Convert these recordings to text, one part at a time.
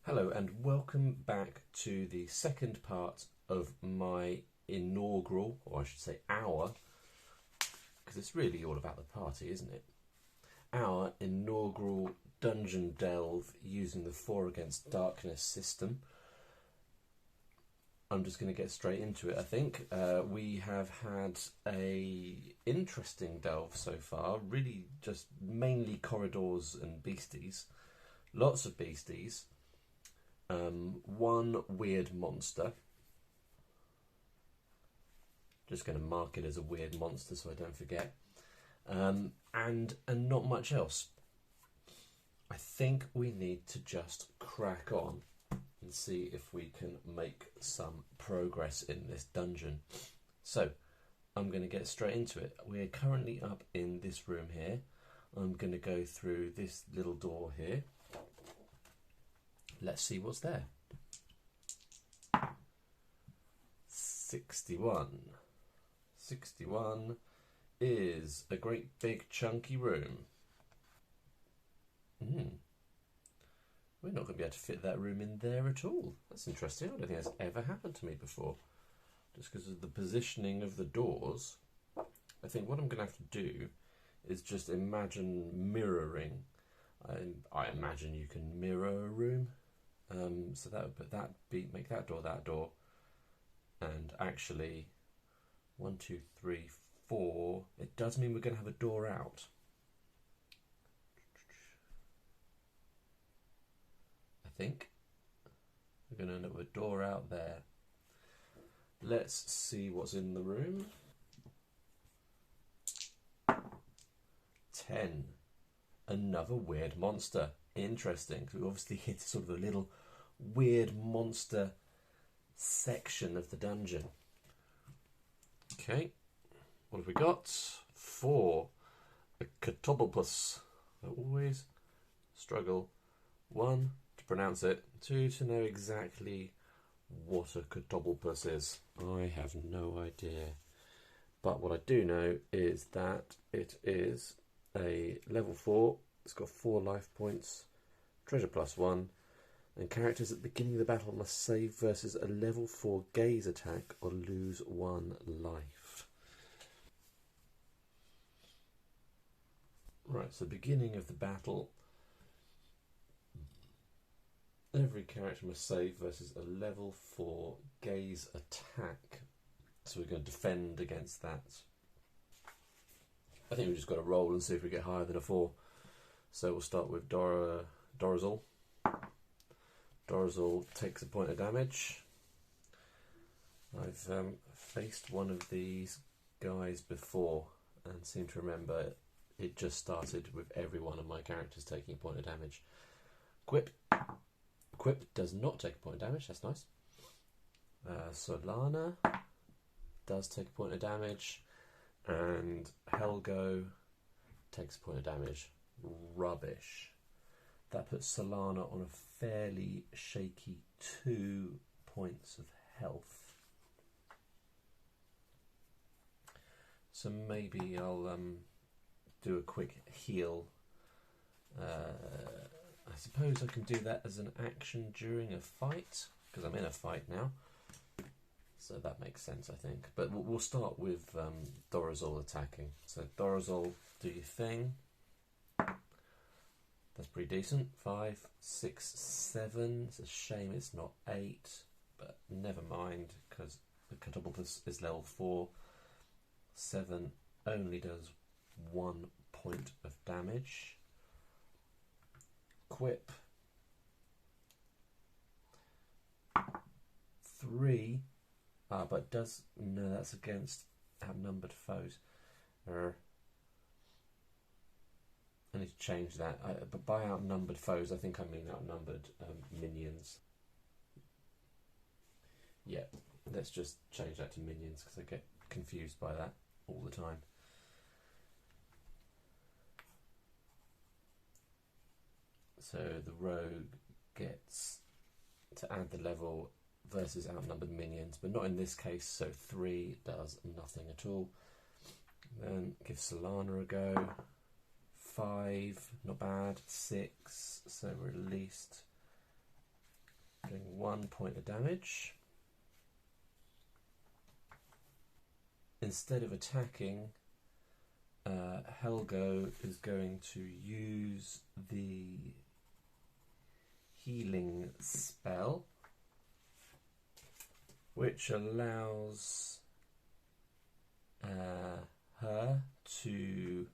Hello and welcome back to the second part of my inaugural, or I should say our, because it's really all about the party, isn't it? Our inaugural dungeon delve using the 4 Against Darkness system. I'm just going to get straight into it, I think. We have had a interesting delve so far, really just mainly corridors and beasties. Lots of beasties. One weird monster. Just going to mark it as a weird monster so I don't forget. And not much else. I think we need to just crack on and see if we can make some progress in this dungeon. So, I'm going to get straight into it. We're currently up in this room here. I'm going to go through this little door here. Let's see what's there. 61. 61 is a great big chunky room. We're not going to be able to fit that room in there at all. That's interesting. I don't think that's ever happened to me before. Just because of the positioning of the doors. I think what I'm going to have to do is just imagine mirroring. I imagine you can mirror a room. So that would put make that door, and actually 1, 2, 3, 4. It does mean we're going to have a door out. I think we're going to end up with a door out there. Let's see what's in the room. 10. Another weird monster. Interesting. So we obviously hit sort of a little weird monster section of the dungeon. Okay, what have we got? 4. A catobulbus. I always struggle. 1, to pronounce it. 2, to know exactly what a catobulbus is. I have no idea. But what I do know is that it is a level 4. It's got 4 life points, treasure +1, and characters at the beginning of the battle must save versus a level 4 gaze attack or lose 1 life. Right, so beginning of the battle, every character must save versus a level 4 gaze attack. So we're going to defend against that. I think we've just got to roll and see if we get higher than a 4. So we'll start with Dorazul. Dorazul takes a point of damage. I've faced one of these guys before and seem to remember it just started with every one of my characters taking a point of damage. Quip. Quip does not take a point of damage, that's nice. Solana does take a point of damage, and Helgo takes a point of damage. Rubbish. That puts Solana on a fairly shaky 2 points of health. So maybe I'll do a quick heal. I suppose I can do that as an action during a fight, because I'm in a fight now. So that makes sense, I think. But we'll start with Dorazul attacking. So Dorazul, do your thing. That's pretty decent. 5, 6, 7. It's a shame it's not 8, but never mind, because the catobulbus is level 4. 7 only does 1 point of damage. Quip. 3. But does... No, that's against outnumbered foes. I need to change that. But by outnumbered foes, I think I mean outnumbered minions. Yeah, let's just change that to minions, because I get confused by that all the time. So the rogue gets to add the level versus outnumbered minions, but not in this case, so 3 does nothing at all. Then give Solana a go. 5, not bad. 6, so we're at least getting 1 point of damage. Instead of attacking, Helgo is going to use the healing spell, which allows her to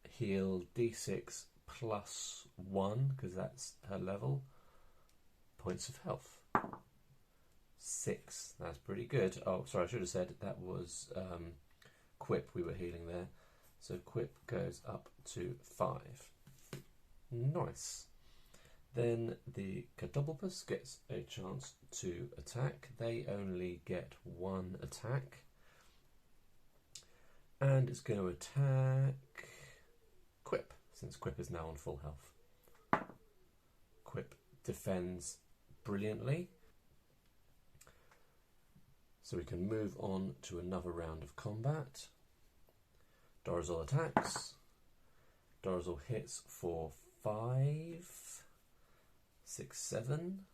heal d6 plus 1, because that's her level, points of health. 6, that's pretty good. Oh, sorry, I should have said that was Quip we were healing there. So Quip goes up to 5. Nice. Then the Cadoblopus gets a chance to attack. They only get 1 attack. And it's going to attack Quip, since Quip is now on full health. Quip defends brilliantly. So we can move on to another round of combat. Dorazil attacks. Dorazil hits for 5, 6, 7.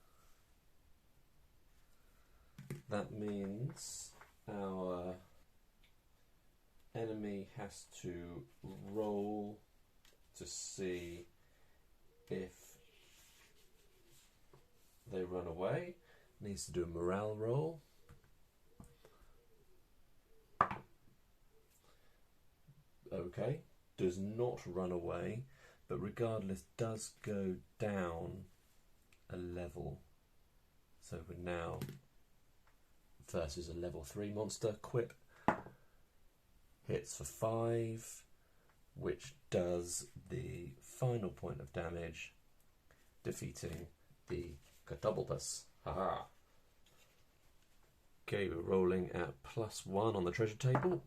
That means our enemy has to roll to see if they run away. Needs to do a morale roll. Okay, does not run away, but regardless does go down a level. So we're now versus a level 3 monster. Quip hits for 5, which does the final point of damage, defeating the Cadoblopus. Haha. Okay, we're rolling at +1 on the treasure table.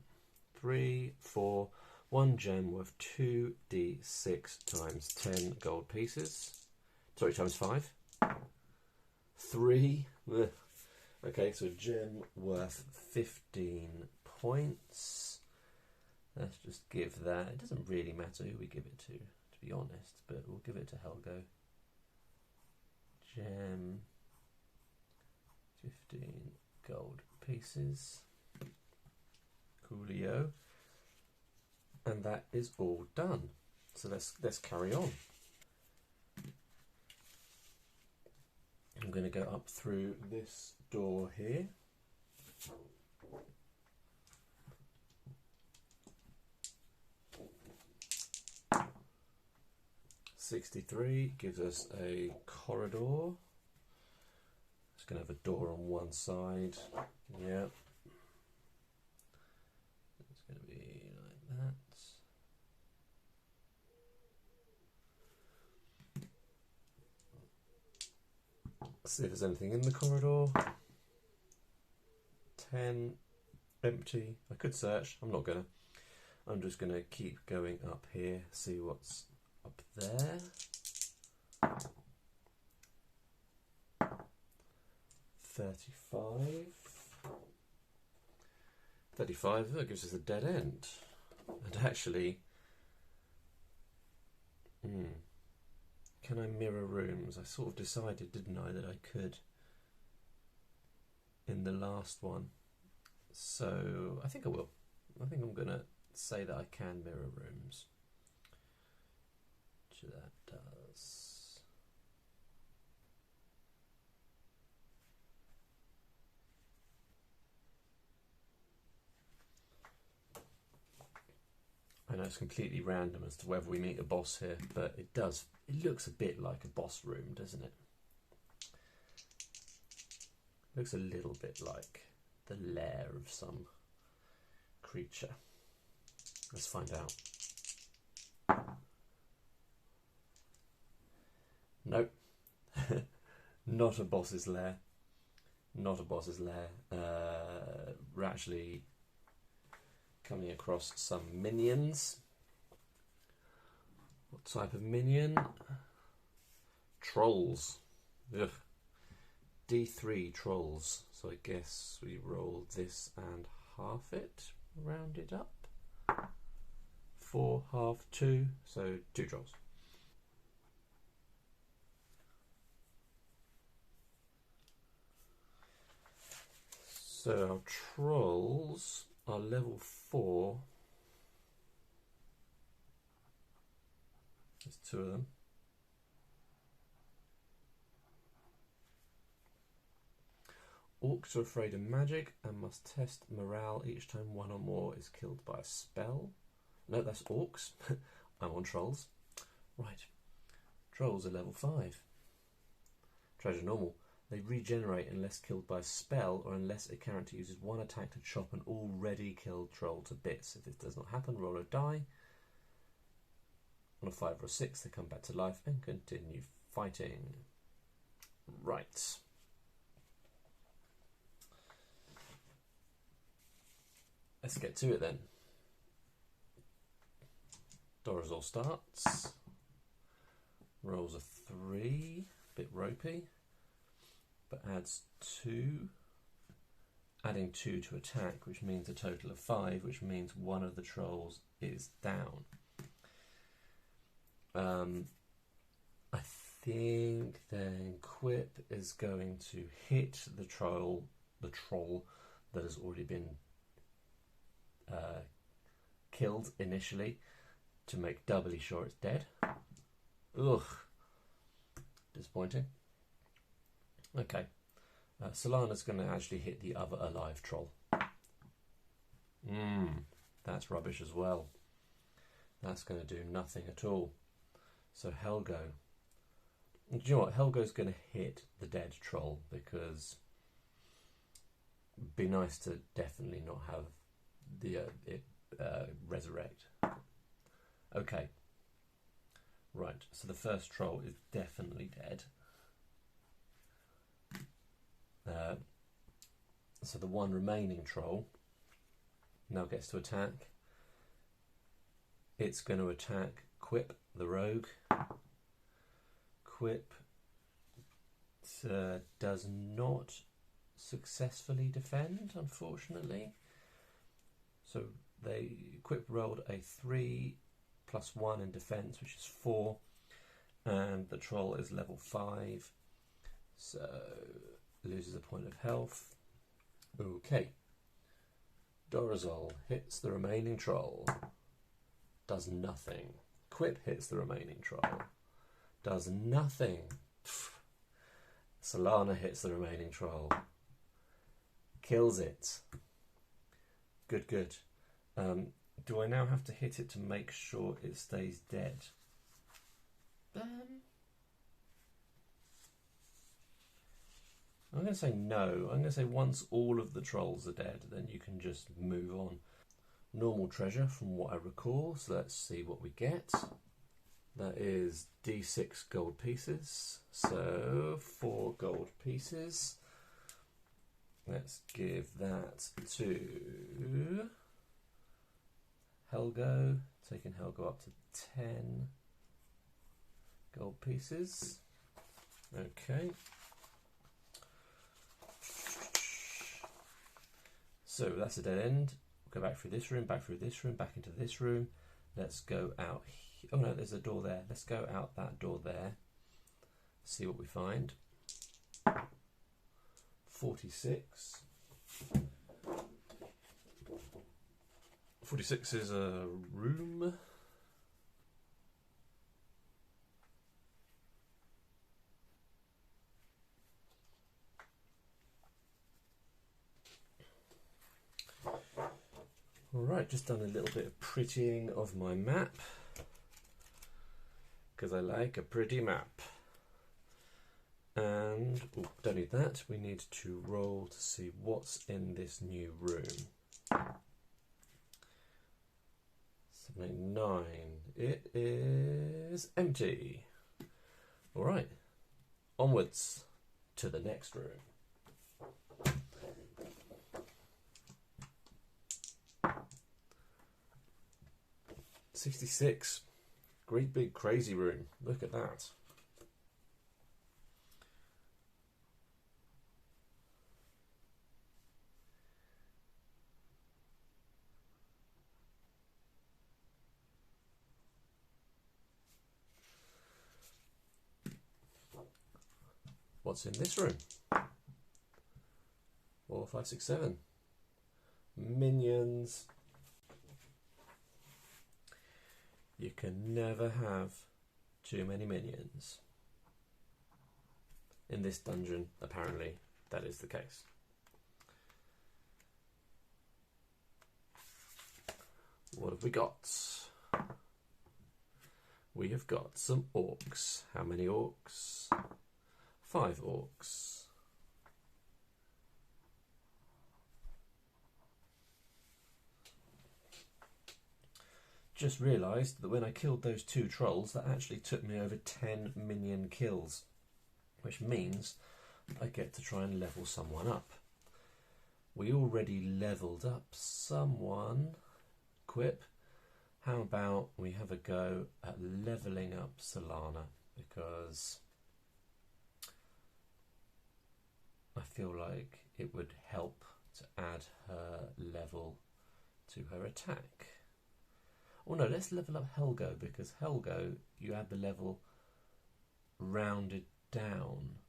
3, 4, 1 gem worth 2d6 times 10 gold pieces. Sorry, times 5. 3. Ugh. Okay, so a gem worth 15 points. Let's just give that. It doesn't really matter who we give it to be honest, but we'll give it to Helgo. Gem, 15 gold pieces. Coolio. And that is all done. So let's carry on. I'm going to go up through this door here. '63 gives us a corridor. It's going to have a door on one side. Yeah. It's going to be like that. See if there's anything in the corridor. 10, empty. I could search. I'm not gonna. I'm just gonna keep going up here, see what's up there. 35. 35, that gives us a dead end. And actually, can I mirror rooms? I sort of decided, didn't I, that I could in the last one. So I think I will. I think I'm going to say that I can mirror rooms. Which that does. I know it's completely random as to whether we meet a boss here, but it does. It looks a bit like a boss room, doesn't it? Looks a little bit like the lair of some creature. Let's find out. Nope. Not a boss's lair. Not a boss's lair. We're actually coming across some minions. What type of minion? Trolls. Ugh. D3 trolls. So I guess we roll this and half it, round it up. 4, half, 2, so 2 trolls. So our trolls are level 4. There's 2 of them. Orcs are afraid of magic and must test morale each time one or more is killed by a spell. No, that's orcs. I'm on trolls. Right. Trolls are level 5. Treasure normal. They regenerate unless killed by a spell or unless a character uses one attack to chop an already killed troll to bits. If this does not happen, roll a die. On a 5 or a 6, they come back to life and continue fighting. Right. Let's get to it then. Dorazol starts. Rolls a 3, bit ropey, but adds 2. Adding 2 to attack, which means a total of 5, which means one of the trolls is down. I think then Quip is going to hit the troll that has already been killed initially to make doubly sure it's dead. Ugh. Disappointing. Okay. Solana's going to actually hit the other alive troll. That's rubbish as well. That's going to do nothing at all. So Helgo. Do you know what? Helgo's going to hit the dead troll because it'd be nice to definitely not have the it resurrect. Okay. Right, so the first troll is definitely dead. So the one remaining troll now gets to attack. It's going to attack Quip, the rogue. Quip does not successfully defend, unfortunately. So Quip rolled a 3 plus 1 in defense, which is 4, and the troll is level 5, so loses a point of health. Okay. Dorazol hits the remaining troll, does nothing. Quip hits the remaining troll, does nothing. Solana hits the remaining troll, kills it. Good, good. Do I now have to hit it to make sure it stays dead? I'm going to say no. I'm going to say once all of the trolls are dead, then you can just move on. Normal treasure from what I recall, so let's see what we get. That is D6 gold pieces, so 4 gold pieces. Let's give that to Helgo, taking Helgo up to 10 gold pieces. Okay. So that's a dead end. We'll go back through this room, back through this room, back into this room. Let's go out. Oh no, there's a door there. Let's go out that door there. See what we find. 46. 46 is a room. Alright, just done a little bit of prettying of my map because I like a pretty map. And don't need that. We need to roll to see what's in this new room. 7, 8, 9. It is empty. Alright, onwards to the next room. '66. Great big crazy room. Look at that. What's in this room? Well, 4, 5, 6, 7. Minions. You can never have too many minions. In this dungeon, apparently, that is the case. What have we got? We have got some orcs. How many orcs? 5 orcs. Just realised that when I killed those 2 trolls, that actually took me over 10 minion kills, which means I get to try and level someone up. We already levelled up someone. Quip. How about we have a go at levelling up Solana, because I feel like it would help to add her level to her attack. Oh no, let's level up Helgo, because Helgo, you add the level rounded down.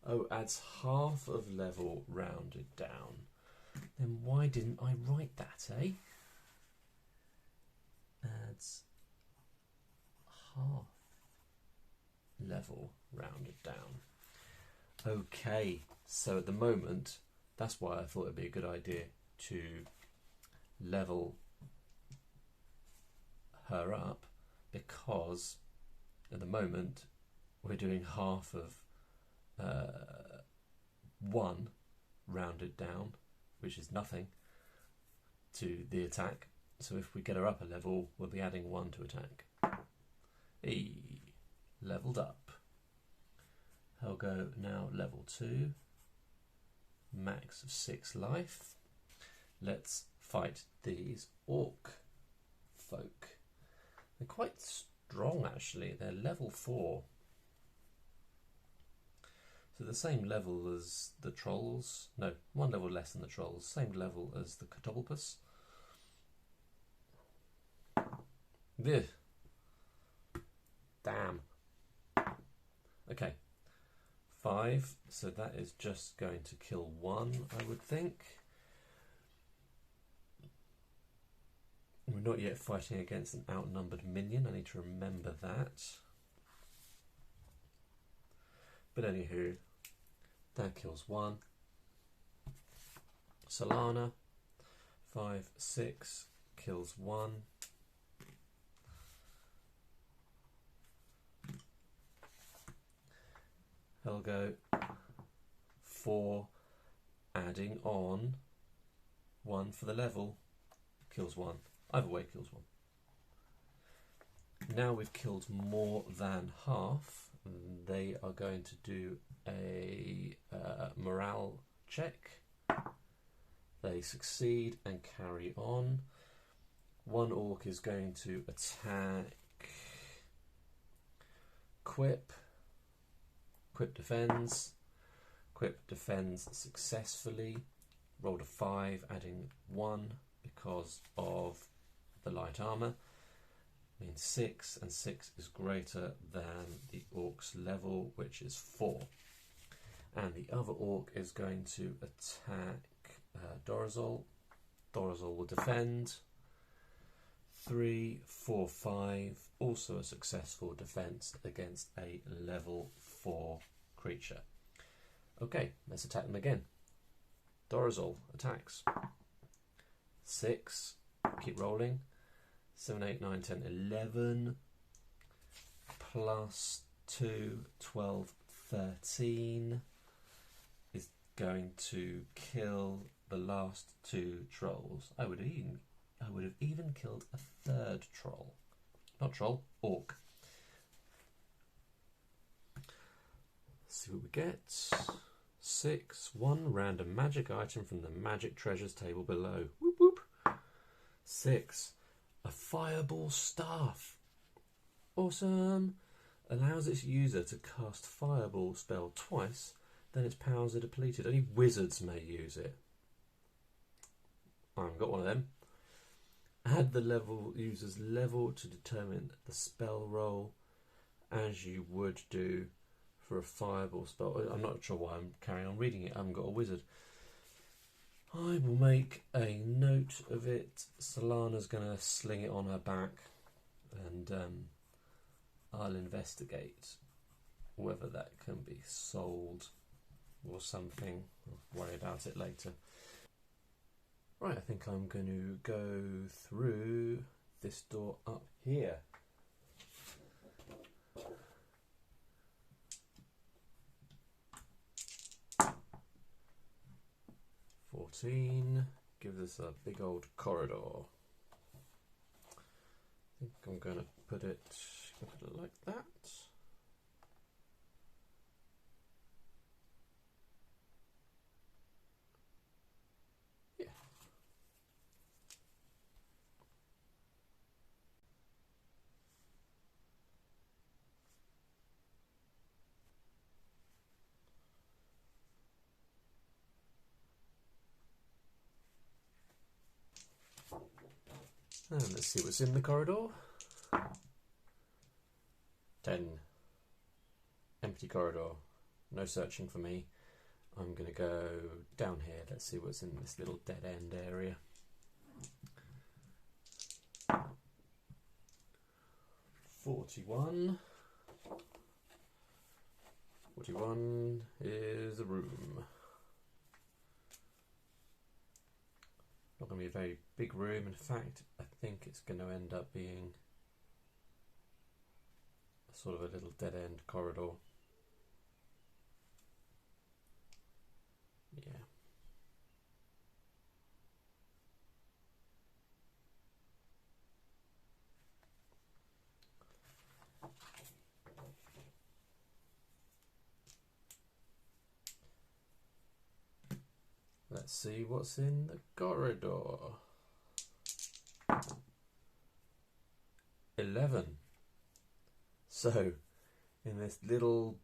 Oh, adds half of level rounded down. Then why didn't I write that, eh? Adds half level rounded down. Okay, so at the moment, that's why I thought it'd be a good idea to level her up, because at the moment we're doing half of 1 rounded down, which is nothing to the attack. So if we get her up a level, we'll be adding 1 to attack. Leveled up. Helgo now level 2. Max of 6 life. Let's fight these orc folk. They're quite strong actually. They're level 4. So the same level as the trolls. No, 1 level less than the trolls. Same level as the Catobulpus. Ugh. Damn. Okay. 5. So that is just going to kill 1, I would think. We're not yet fighting against an outnumbered minion. I need to remember that. But anywho, that kills 1. Solana, 5, 6, kills 1. Helgo, 4, adding on 1 for the level, kills 1. Either way, kills 1. Now we've killed more than half. They are going to do a morale check. They succeed and carry on. 1 orc is going to attack Quip. Quip defends. Quip defends successfully. Rolled a 5, adding 1 because of the light armour. Means 6, and 6 is greater than the orc's level, which is 4. And the other orc is going to attack Dorazol. Dorazol will defend. 3, 4, 5, also a successful defense against a level 4 creature. Okay, let's attack them again. Dorazol attacks. 6, keep rolling. 7, 8, 9, 10, 11. Plus 2, 12, 13 is going to kill the last 2 trolls. I would have even killed a 3rd troll. Not troll, orc. Let's see what we get. 6, 1 random magic item from the magic treasures table below. Whoop whoop. 6, a fireball staff. Awesome. Allows its user to cast fireball spell twice, then its powers are depleted. Only wizards may use it. I haven't got one of them. Add the user's level to determine the spell roll, as you would do for a fireball spell. I'm not sure why I'm carrying on reading it. I haven't got a wizard. I will make a note of it. Solana's going to sling it on her back, and I'll investigate whether that can be sold or something. I'll worry about it later. Right, I think I'm going to go through this door up here. Gives us a big old corridor. I think I'm going to put it like that. Yeah. And let's see what's in the corridor. 10. Empty corridor. No searching for me. I'm going to go down here. Let's see what's in this little dead end area. 41. 41 is a room. Not going to be a very big room. In fact, I think it's going to end up being sort of a little dead end corridor. Yeah. Let's see what's in the corridor. 11. So, in this little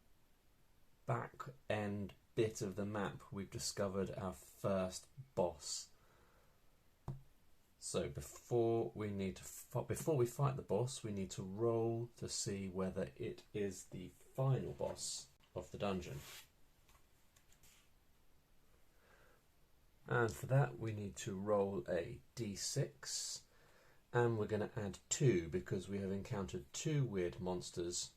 back end bit of the map, we've discovered our first boss. So before we fight the boss, we need to roll to see whether it is the final boss of the dungeon. And for that we need to roll a d6, and we're going to add 2 because we have encountered 2 weird monsters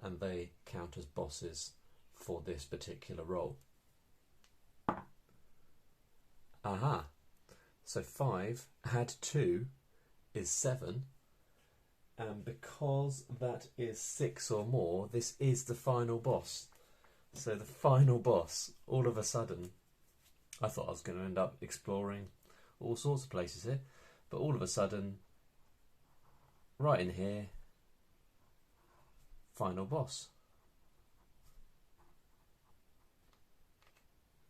and they count as bosses for this particular roll. Aha! So 5 add 2 is 7, and because that is 6 or more, this is the final boss. So the final boss, all of a sudden, I thought I was going to end up exploring all sorts of places here, but all of a sudden, right in here, final boss.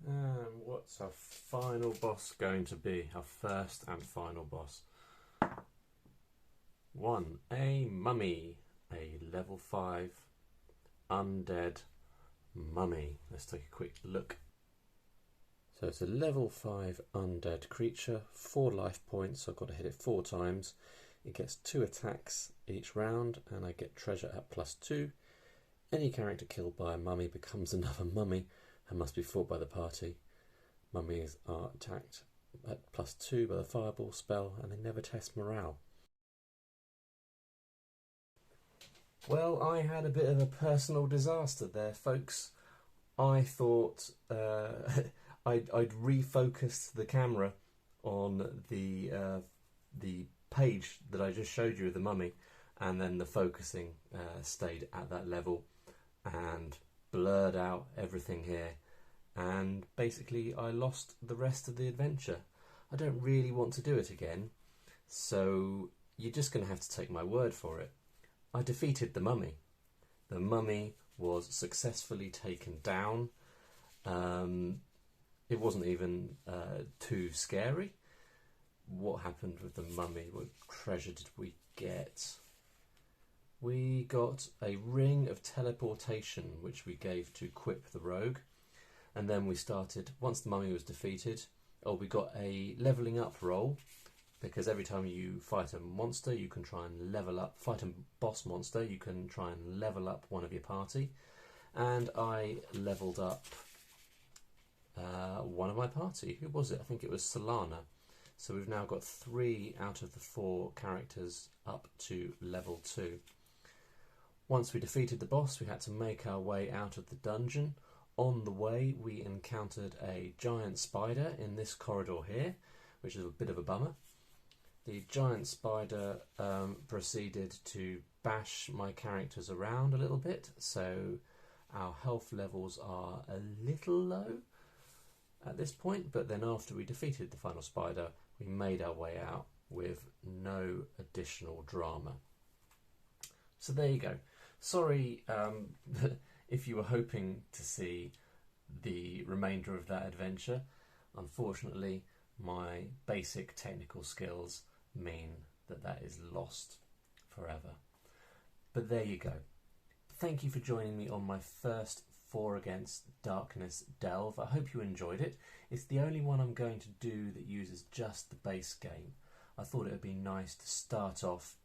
And what's our final boss going to be? Our first and final boss. 1. A mummy. A level 5 undead mummy. Let's take a quick look. So it's a level 5 undead creature, 4 life points, so I've got to hit it 4 times. It gets 2 attacks each round, and I get treasure at +2. Any character killed by a mummy becomes another mummy and must be fought by the party. Mummies are attacked at +2 by the fireball spell, and they never test morale. Well, I had a bit of a personal disaster there, folks. I thought I'd refocused the camera on the page that I just showed you of the mummy, and then the focusing stayed at that level and blurred out everything here, and basically I lost the rest of the adventure. I don't really want to do it again, so you're just going to have to take my word for it. I defeated the mummy. The mummy was successfully taken down. It wasn't even too scary. What happened with the mummy? What treasure did we get? We got a ring of teleportation, which we gave to Quip the rogue. And then we started, once the mummy was defeated, we got a levelling up roll, because every time you fight a monster, you can try and level up. Fight a boss monster, you can try and level up one of your party. and I levelled up one of my party. Who was it? I think it was Solana. So we've now got 3 out of the 4 characters up to level 2. Once we defeated the boss, we had to make our way out of the dungeon. On the way, we encountered a giant spider in this corridor here, which is a bit of a bummer. The giant spider proceeded to bash my characters around a little bit, so our health levels are a little low at this point, but then after we defeated the final spider, we made our way out with no additional drama. So there you go. Sorry if you were hoping to see the remainder of that adventure. Unfortunately, my basic technical skills mean that that is lost forever. But there you go. Thank you for joining me on my first 4 Against Darkness delve. I hope you enjoyed it. It's the only one I'm going to do that uses just the base game. I thought it would be nice to start off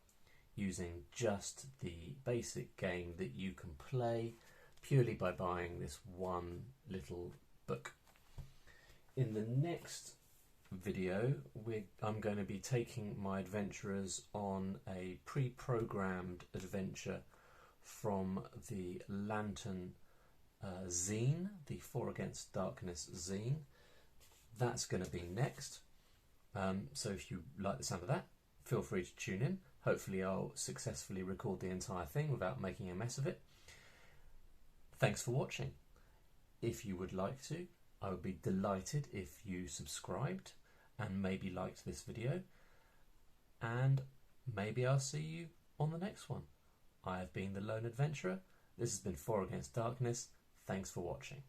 using just the basic game that you can play purely by buying this one little book. In the next video, I'm going to be taking my adventurers on a pre-programmed adventure from the Lantern zine, the 4 Against Darkness zine. That's going to be next. So if you like the sound of that, feel free to tune in. Hopefully I'll successfully record the entire thing without making a mess of it. Thanks for watching. If you would like to, I would be delighted if you subscribed and maybe liked this video. And maybe I'll see you on the next one. I have been the Lone Adventurer. This has been 4 Against Darkness. Thanks for watching.